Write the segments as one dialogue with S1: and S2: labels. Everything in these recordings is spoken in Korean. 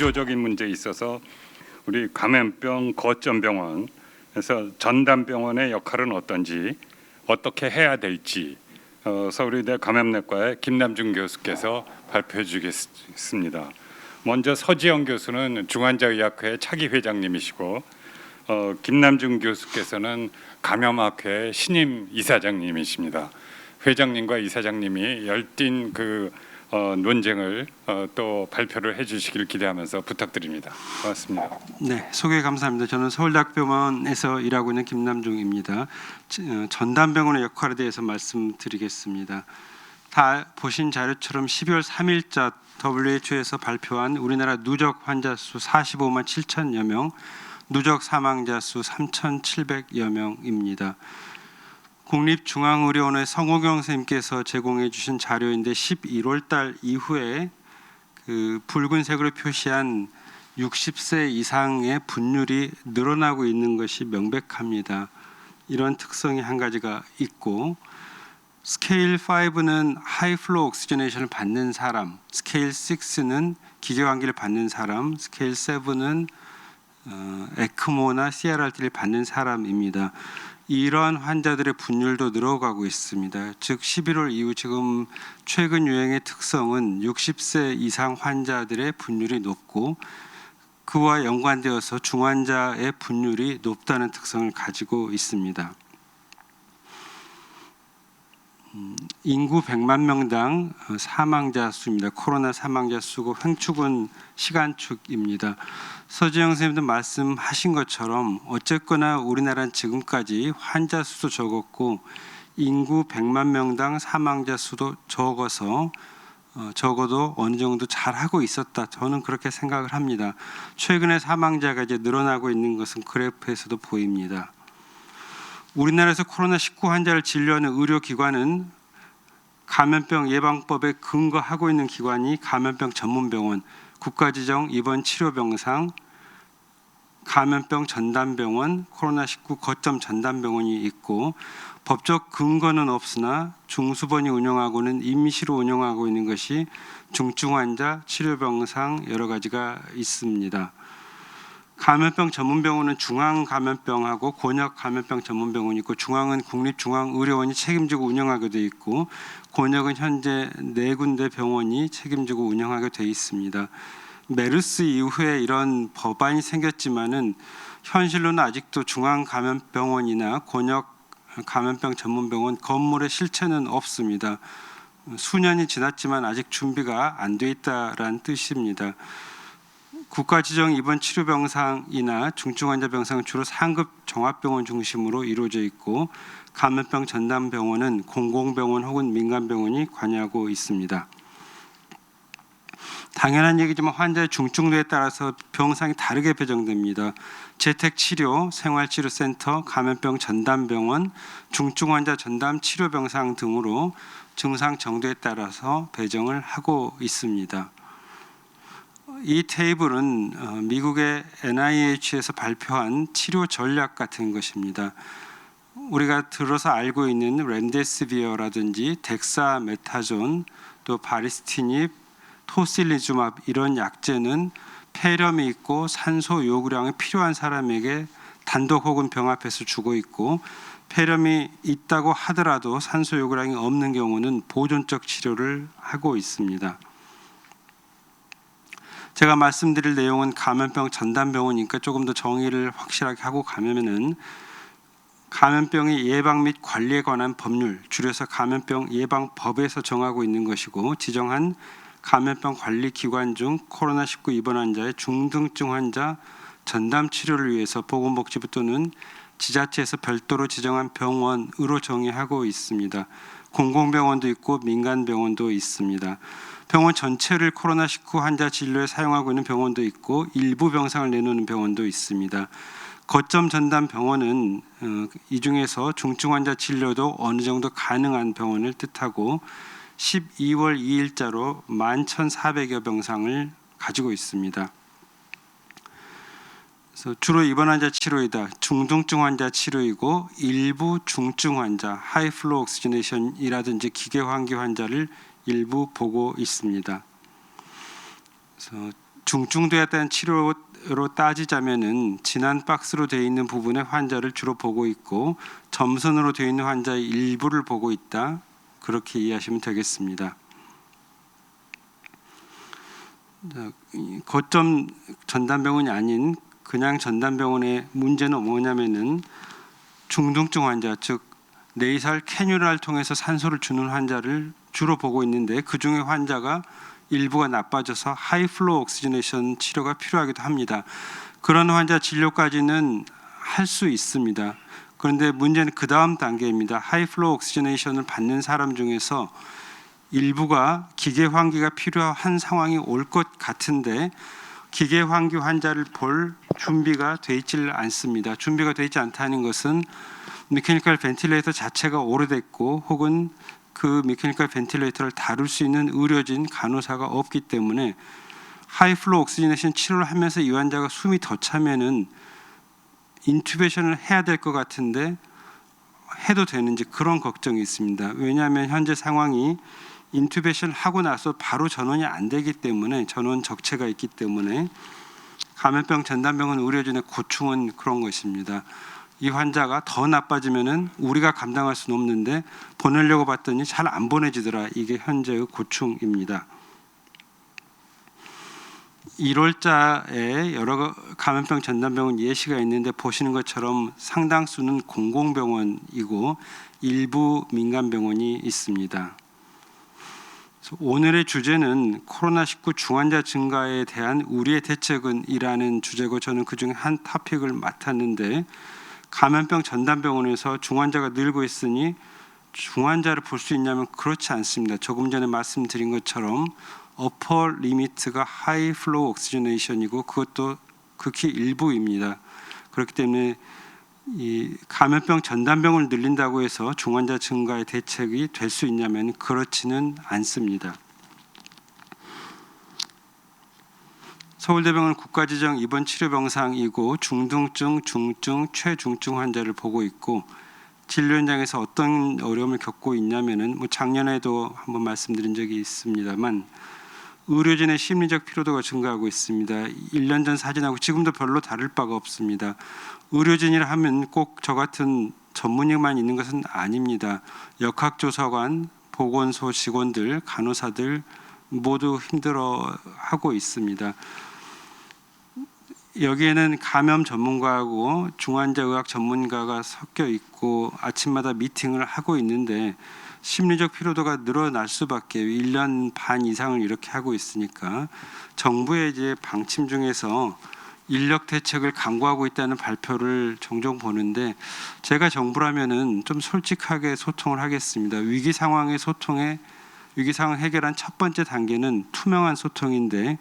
S1: 구조적인 문제에 있어서 우리 감염병 거점병원에서 전담병원의 역할은 어떤지, 어떻게 해야 될지 서울의대 감염내과의 김남중 교수께서 발표해 주겠습니다. 먼저 서지영 교수는 중환자의학회 차기 회장님이시고 김남중 교수께서는 감염학회 신임 이사장님이십니다. 회장님과 이사장님이 열띤 논쟁을 또 발표를 해주시기를 기대하면서 부탁드립니다. 고맙습니다.
S2: 네, 소개 감사합니다. 저는 서울대학병원에서 일하고 있는 김남중입니다. 전담병원의 역할에 대해서 말씀드리겠습니다. 다 보신 자료처럼 12월 3일자 WHO에서 발표한 우리나라 누적 환자 수 45만 7천여 명, 누적 사망자 수 3,700여 명입니다. 국립중앙의료원의 성호경 선생님께서 제공해 주신 자료인데 11월 달 이후에 붉은색으로 표시한 60세 이상의 분율이 늘어나고 있는 것이 명백합니다. 이런 특성이 한 가지가 있고, 스케일 5는 하이플로우 옥시저네이션을 받는 사람, 스케일 6는 기계환기를 받는 사람, 스케일 7은 에크모나 CRRT를 받는 사람입니다. 이러한 환자들의 분율도 늘어가고 있습니다. 즉 11월 이후 지금 최근 유행의 특성은 60세 이상 환자들의 분율이 높고 그와 연관되어서 중환자의 분율이 높다는 특성을 가지고 있습니다. 인구 100만 명당 사망자 수입니다. 코로나 사망자 수고 횡축은 시간축입니다. 서지영 선생님도 말씀하신 것처럼 어쨌거나 우리나라는 지금까지 환자 수도 적었고 인구 100만 명당 사망자 수도 적어서 적어도 어느 정도 잘하고 있었다. 저는 그렇게 생각을 합니다. 최근에 사망자가 이제 늘어나고 있는 것은 그래프에서도 보입니다. 우리나라에서 코로나19 환자를 진료하는 의료기관은 감염병 예방법에 근거하고 있는 기관이 감염병 전문병원, 국가지정 입원치료병상, 감염병 전담병원, 코로나19 거점 전담병원이 있고 법적 근거는 없으나 중수본이 운영하고는 임시로 운영하고 있는 것이 중증환자 치료병상 여러 가지가 있습니다. 감염병 전문병원은 중앙감염병하고 곤역감염병 전문병원이 있고 중앙은 국립중앙의료원이 책임지고 운영하게 되어 있고 곤역은 현재 4군데 병원이 책임지고 운영하게 되어 있습니다. 메르스 이후에 이런 법안이 생겼지만은 현실로는 아직도 중앙감염병원이나 곤역감염병 전문병원 건물의 실체는 없습니다. 수년이 지났지만 아직 준비가 안 돼 있다라는 뜻입니다. 국가지정 입원치료병상이나 중증환자병상은 주로 상급 종합병원 중심으로 이루어져 있고 감염병 전담병원은 공공병원 혹은 민간병원이 관여하고 있습니다. 당연한 얘기지만 환자의 중증도에 따라서 병상이 다르게 배정됩니다. 재택치료, 생활치료센터, 감염병 전담병원, 중증환자 전담 치료병상 등으로 증상 정도에 따라서 배정을 하고 있습니다. 이 테이블은 미국의 NIH에서 발표한 치료 전략 같은 것입니다. 우리가 들어서 알고 있는 렘데시비어라든지 덱사메타존, 또 바리스티닙, 토실리주맙 이런 약제는 폐렴이 있고 산소 요구량이 필요한 사람에게 단독 혹은 병합해서 주고 있고 폐렴이 있다고 하더라도 산소 요구량이 없는 경우는 보존적 치료를 하고 있습니다. 제가 말씀드릴 내용은 감염병 전담병원이니까 조금 더 정의를 확실하게 하고 가면은 감염병의 예방 및 관리에 관한 법률, 줄여서 감염병 예방법에서 정하고 있는 것이고 지정한 감염병 관리 기관 중 코로나19 입원 환자의 중등증 환자 전담 치료를 위해서 보건복지부 또는 지자체에서 별도로 지정한 병원으로 정의하고 있습니다. 공공병원도 있고 민간병원도 있습니다. 병원 전체를 코로나19 환자 진료에 사용하고 있는 병원도 있고 일부 병상을 내놓는 병원도 있습니다. 거점 전담 병원은 이 중에서 중증 환자 진료도 어느 정도 가능한 병원을 뜻하고 12월 2일자로 11,400여 병상을 가지고 있습니다. 그래서 주로 입원 환자 치료이다. 중등증 환자 치료이고 일부 중증 환자, 하이플로우 옥시저네이션이라든지 기계 환기 환자를 일부 보고 있습니다. 그래서 중증되었다는 치료로 따지자면은 진한 박스로 되어 있는 부분의 환자를 주로 보고 있고 점선으로 되어 있는 환자의 일부를 보고 있다. 그렇게 이해하시면 되겠습니다. 거점 전담병원이 아닌 그냥 전담병원의 문제는 뭐냐면은 중등증 환자, 즉 내이살 캐뉼라를 통해서 산소를 주는 환자를 주로 보고 있는데 그 중에 환자가 일부가 나빠져서 하이플로우 옥시지네이션 치료가 필요하기도 합니다. 그런 환자 진료까지는 할 수 있습니다. 그런데 문제는 그 다음 단계입니다. 하이플로우 옥시지네이션을 받는 사람 중에서 일부가 기계 환기가 필요한 상황이 올 것 같은데 기계 환기 환자를 볼 준비가 되어 있지를 않습니다. 준비가 되어 있지 않다는 것은 미케니컬 벤틸레이터 자체가 오래됐고 혹은 그 미케니컬 벤틸레이터를 다룰 수 있는 의료진, 간호사가 없기 때문에 하이플로우 옥시지네이션 치료를 하면서 이 환자가 숨이 더 차면은 인투베이션을 해야 될 것 같은데 해도 되는지 그런 걱정이 있습니다. 왜냐하면 현재 상황이 인투베이션 하고 나서 바로 전원이 안 되기 때문에 전원 적체가 있기 때문에 감염병 전담병원 의료진의 고충은 그런 것입니다. 이 환자가 더 나빠지면은 우리가 감당할 수는 없는데 보내려고 봤더니 잘 안 보내지더라. 이게 현재의 고충입니다. 1월자에 여러 감염병 전담병원 예시가 있는데 보시는 것처럼 상당수는 공공병원이고 일부 민간병원이 있습니다. 오늘의 주제는 코로나19 중환자 증가에 대한 우리의 대책은 이라는 주제고 저는 그중에 한 토픽을 맡았는데 감염병 전담병원에서 중환자가 늘고 있으니 중환자를 볼 수 있냐면 그렇지 않습니다. 조금 전에 말씀드린 것처럼 어퍼 리미트가 하이 플로우 옥시지네이션이고 그것도 극히 일부입니다. 그렇기 때문에 이 감염병 전담병을 늘린다고 해서 중환자 증가의 대책이 될 수 있냐면 그렇지는 않습니다. 서울대병원 국가지정 입원 치료병상이고 중등증, 중증, 최중증 환자를 보고 있고 진료 현장에서 어떤 어려움을 겪고 있냐면은 작년에도 한번 말씀드린 적이 있습니다만 의료진의 심리적 피로도가 증가하고 있습니다. 1년 전 사진하고 지금도 별로 다를 바가 없습니다. 의료진이라 하면 꼭 저 같은 전문의만 있는 것은 아닙니다. 역학조사관, 보건소 직원들, 간호사들 모두 힘들어하고 있습니다. 여기에는 감염 전문가하고 중환자 의학 전문가가 섞여 있고 아침마다 미팅을 하고 있는데 심리적 피로도가 늘어날 수밖에 1년 반 이상을 이렇게 하고 있으니까 정부의 이제 방침 중에서 인력 대책을 강구하고 있다는 발표를 종종 보는데 제가 정부라면은 좀 솔직하게 소통을 하겠습니다. 위기 상황 해결한 첫 번째 단계는 투명한 소통인데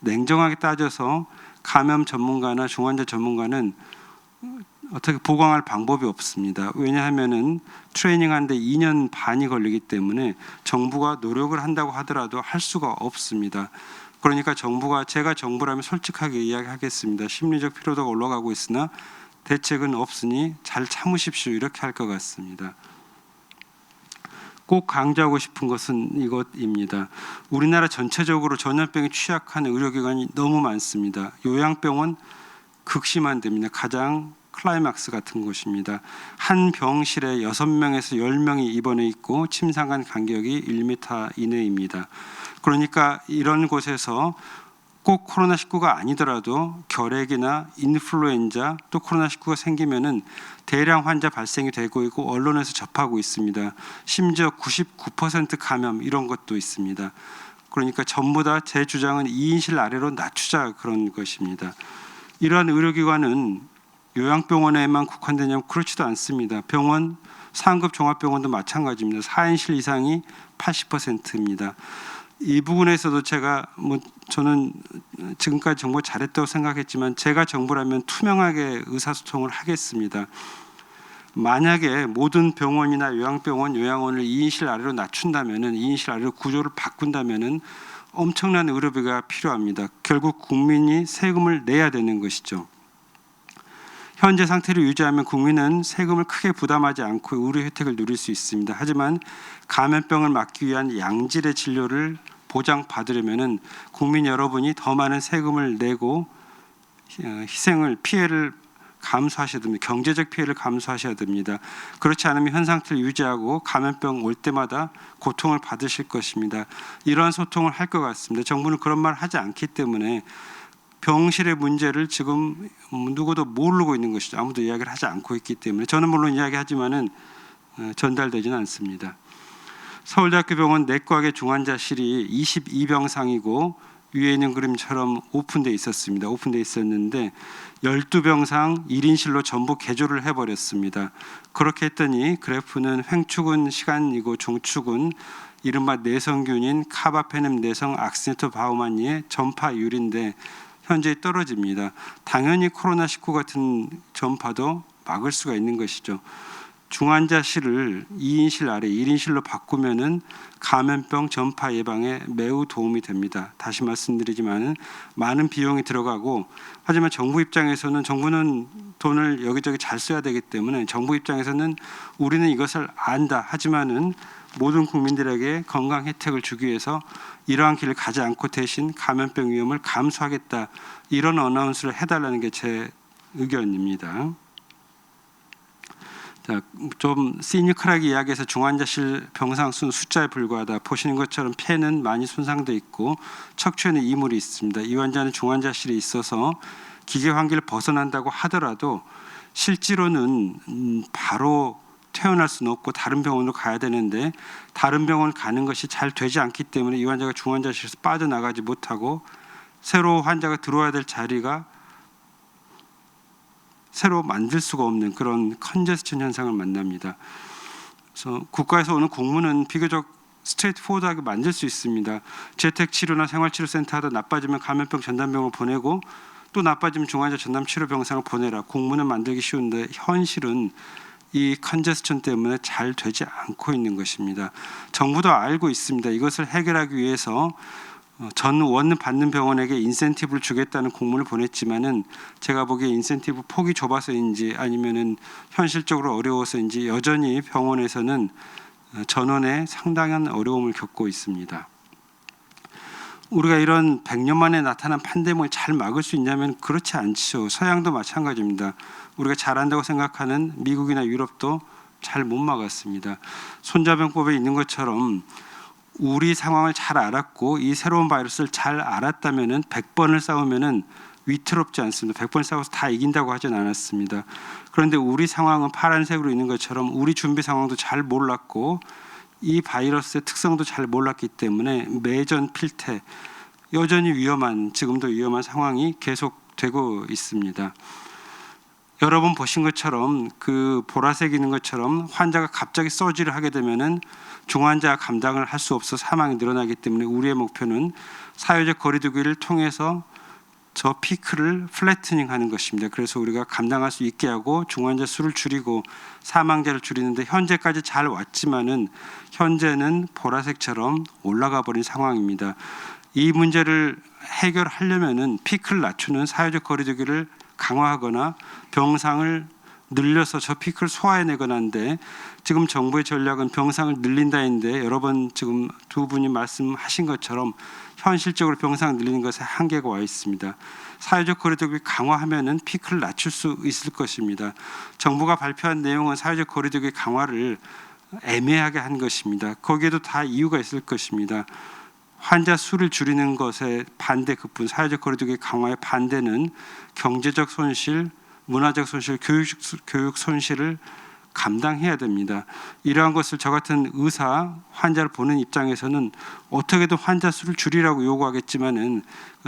S2: 냉정하게 따져서 감염 전문가나 중환자 전문가는 어떻게 보강할 방법이 없습니다. 왜냐하면은 트레이닝하는데 2년 반이 걸리기 때문에 정부가 노력을 한다고 하더라도 할 수가 없습니다. 그러니까 제가 정부라면 솔직하게 이야기하겠습니다. 심리적 피로도가 올라가고 있으나 대책은 없으니 잘 참으십시오. 이렇게 할 것 같습니다. 꼭 강조하고 싶은 것은 이것입니다. 우리나라 전체적으로 전염병에 취약한 의료기관이 너무 많습니다. 요양병원 극심한 데입니다. 가장 클라이막스 같은 곳입니다. 한 병실에 6명에서 10명이 입원해 있고 침상간 간격이 1m 이내입니다. 그러니까 이런 곳에서 꼭 코로나19가 아니더라도 결핵이나 인플루엔자 또 코로나19가 생기면은 대량 환자 발생이 되고 있고 언론에서 접하고 있습니다. 심지어 99% 감염 이런 것도 있습니다. 그러니까 전부 다 제 주장은 2인실 아래로 낮추자 그런 것입니다. 이러한 의료기관은 요양병원에만 국한되냐면 그렇지도 않습니다. 병원, 상급 종합병원도 마찬가지입니다. 4인실 이상이 80%입니다. 이 부분에서도 저는 지금까지 정부 잘했다고 생각했지만 제가 정부라면 투명하게 의사소통을 하겠습니다. 만약에 모든 병원이나 요양병원, 요양원을 2인실 아래로 낮춘다면은 2인실 아래로 구조를 바꾼다면은 엄청난 의료비가 필요합니다. 결국 국민이 세금을 내야 되는 것이죠. 현재 상태를 유지하면 국민은 세금을 크게 부담하지 않고 의료 혜택을 누릴 수 있습니다. 하지만 감염병을 막기 위한 양질의 진료를 보장받으려면은 국민 여러분이 더 많은 세금을 내고 피해를 감수하셔야 됩니다. 경제적 피해를 감수하셔야 됩니다. 그렇지 않으면 현 상태를 유지하고 감염병 올 때마다 고통을 받으실 것입니다. 이러한 소통을 할 것 같습니다. 정부는 그런 말 하지 않기 때문에 병실의 문제를 지금 누구도 모르고 있는 것이죠. 아무도 이야기를 하지 않고 있기 때문에 저는 물론 이야기하지만은 전달되지는 않습니다. 서울대학교 병원 내과학의 중환자실이 22병상이고 위에 있는 그림처럼 오픈돼 있었습니다. 오픈돼 있었는데 12병상 1인실로 전부 개조를 해버렸습니다. 그렇게 했더니 그래프는 횡축은 시간이고 중축은 이른바 내성균인 카바페넴 내성 악시네토바우만니의 전파율인데 현재 떨어집니다. 당연히 코로나19 같은 전파도 막을 수가 있는 것이죠. 중환자실을 2인실 아래 1인실로 바꾸면은 감염병 전파 예방에 매우 도움이 됩니다. 다시 말씀드리지만은 많은 비용이 들어가고 하지만 정부 입장에서는 정부는 돈을 여기저기 잘 써야 되기 때문에 정부 입장에서는 우리는 이것을 안다. 하지만은 모든 국민들에게 건강 혜택을 주기 위해서 이러한 길을 가지 않고 대신 감염병 위험을 감수하겠다. 이런 어나운스를 해달라는 게 제 의견입니다. 자, 좀 시니컬하게 이야기해서 중환자실 병상 수는 숫자에 불과하다. 보시는 것처럼 폐는 많이 손상돼 있고 척추에는 이물이 있습니다. 이 환자는 중환자실에 있어서 기계 환기를 벗어난다고 하더라도 실제로는 바로 퇴원할 수는 없고 다른 병원으로 가야 되는데 다른 병원 가는 것이 잘 되지 않기 때문에 이 환자가 중환자실에서 빠져나가지 못하고 새로 환자가 들어와야 될 자리가 새로 만들 수가 없는 그런 컨제스천 현상을 만납니다. 그래서 국가에서 오는 공문은 비교적 스트레이트 포워드하게 만들 수 있습니다. 재택치료나 생활치료센터 하다 나빠지면 감염병 전담병을 보내고 또 나빠지면 중환자 전담치료병상을 보내라. 공문은 만들기 쉬운데 현실은 이 컨제스천 때문에 잘 되지 않고 있는 것입니다. 정부도 알고 있습니다. 이것을 해결하기 위해서 전 원 받는 병원에게 인센티브를 주겠다는 공문을 보냈지만은 제가 보기에 인센티브 폭이 좁아서인지 아니면은 현실적으로 어려워서인지 여전히 병원에서는 전원에 상당한 어려움을 겪고 있습니다. 우리가 이런 100년 만에 나타난 팬데믹을 잘 막을 수 있냐면 그렇지 않죠. 서양도 마찬가지입니다. 우리가 잘한다고 생각하는 미국이나 유럽도 잘 못 막았습니다. 손자병법에 있는 것처럼 우리 상황을 잘 알았고 이 새로운 바이러스를 잘 알았다면은 100번을 싸우면은 위태롭지 않습니다. 100번 싸워서 다 이긴다고 하진 않았습니다. 그런데 우리 상황은 파란색으로 있는 것처럼 우리 준비 상황도 잘 몰랐고 이 바이러스의 특성도 잘 몰랐기 때문에 매전 필태 여전히 위험한 지금도 위험한 상황이 계속되고 있습니다. 여러분 보신 것처럼 그 보라색 있는 것처럼 환자가 갑자기 서지를 하게 되면은 중환자 감당을 할 수 없어 사망이 늘어나기 때문에 우리의 목표는 사회적 거리두기를 통해서 저 피크를 플래트닝하는 것입니다. 그래서 우리가 감당할 수 있게 하고 중환자 수를 줄이고 사망자를 줄이는데 현재까지 잘 왔지만은 현재는 보라색처럼 올라가 버린 상황입니다. 이 문제를 해결하려면은 피크를 낮추는 사회적 거리두기를 강화하거나 병상을 늘려서 저 피크를 소화해내거나 하는데 지금 정부의 전략은 병상을 늘린다인데 여러 번 지금 두 분이 말씀하신 것처럼 현실적으로 병상 늘리는 것에 한계가 와 있습니다. 사회적 거리두기 강화하면은 피크를 낮출 수 있을 것입니다. 정부가 발표한 내용은 사회적 거리두기 강화를 애매하게 한 것입니다. 거기에도 다 이유가 있을 것입니다. 환자 수를 줄이는 것에 반대 그뿐 사회적 거리두기 강화의 반대는 경제적 손실, 문화적 손실, 교육 손실을 감당해야 됩니다. 이러한 것을 저 같은 의사, 환자를 보는 입장에서는 어떻게든 환자 수를 줄이라고 요구하겠지만은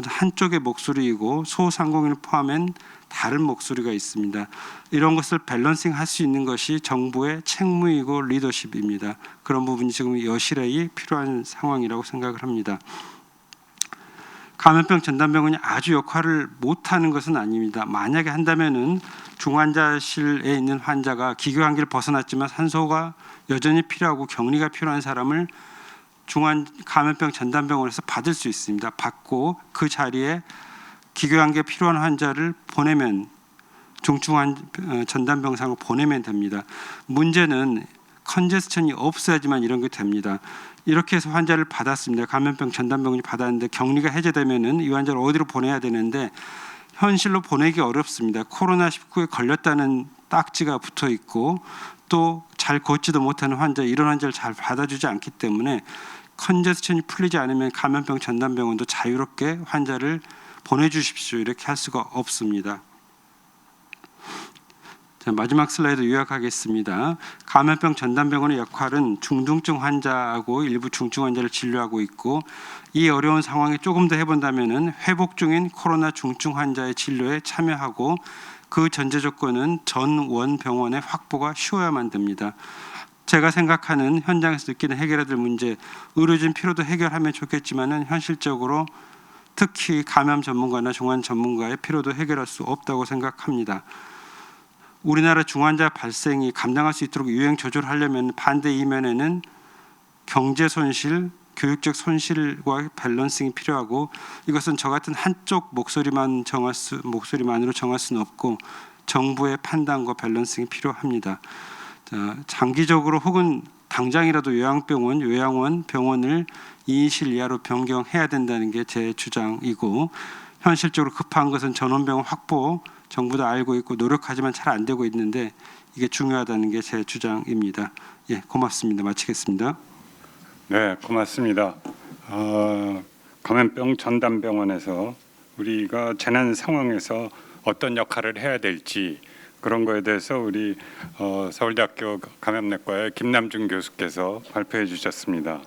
S2: 한쪽의 목소리이고 소상공인을 포함한 다른 목소리가 있습니다. 이런 것을 밸런싱 할 수 있는 것이 정부의 책무이고 리더십입니다. 그런 부분이 지금 여실히 필요한 상황이라고 생각을 합니다. 감염병 전담병원이 아주 역할을 못하는 것은 아닙니다. 만약에 한다면은 중환자실에 있는 환자가 기교환기를 벗어났지만 산소가 여전히 필요하고 격리가 필요한 사람을 감염병 전담병원에서 받을 수 있습니다. 받고 그 자리에 기교환기가 필요한 환자를 보내면 중증 전담병상으로 보내면 됩니다. 문제는 컨제스천이 없어야지만 이런 게 됩니다. 이렇게 해서 환자를 받았습니다. 감염병 전담병원이 받았는데 격리가 해제되면은 이 환자를 어디로 보내야 되는데 현실로 보내기 어렵습니다. 코로나19에 걸렸다는 딱지가 붙어 있고 또 잘 걷지도 못하는 환자, 이런 환자를 잘 받아주지 않기 때문에 컨제스천이 풀리지 않으면 감염병 전담병원도 자유롭게 환자를 보내주십시오 이렇게 할 수가 없습니다. 자, 마지막 슬라이드 요약하겠습니다. 감염병 전담병원의 역할은 중등증 환자하고 일부 중증 환자를 진료하고 있고 이 어려운 상황에 조금 더 해본다면은 회복 중인 코로나 중증 환자의 진료에 참여하고 그 전제 조건은 전원 병원의 확보가 쉬워야만 됩니다. 제가 생각하는 현장에서 느끼는 해결해야 될 문제, 의료진 필요도 해결하면 좋겠지만은 현실적으로 특히 감염 전문가나 종환 전문가의 필요도 해결할 수 없다고 생각합니다. 우리나라 중환자 발생이 감당할 수 있도록 유행 조절하려면 반대 이면에는 경제 손실, 교육적 손실과 밸런싱이 필요하고 이것은 저 같은 한쪽 목소리만으로 정할 수는 없고 정부의 판단과 밸런싱이 필요합니다. 자, 장기적으로 혹은 당장이라도 요양원, 병원을 2인실 이하로 변경해야 된다는 게 제 주장이고 현실적으로 급한 것은 전원병원 확보 정부도 알고 있고 노력하지만 잘 안 되고 있는데 이게 중요하다는 게 제 주장입니다. 예, 고맙습니다. 마치겠습니다.
S1: 네, 고맙습니다. 감염병 전담병원에서 우리가 재난 상황에서 어떤 역할을 해야 될지 그런 거에 대해서 우리 서울대학교 감염내과의 김남준 교수께서 발표해 주셨습니다.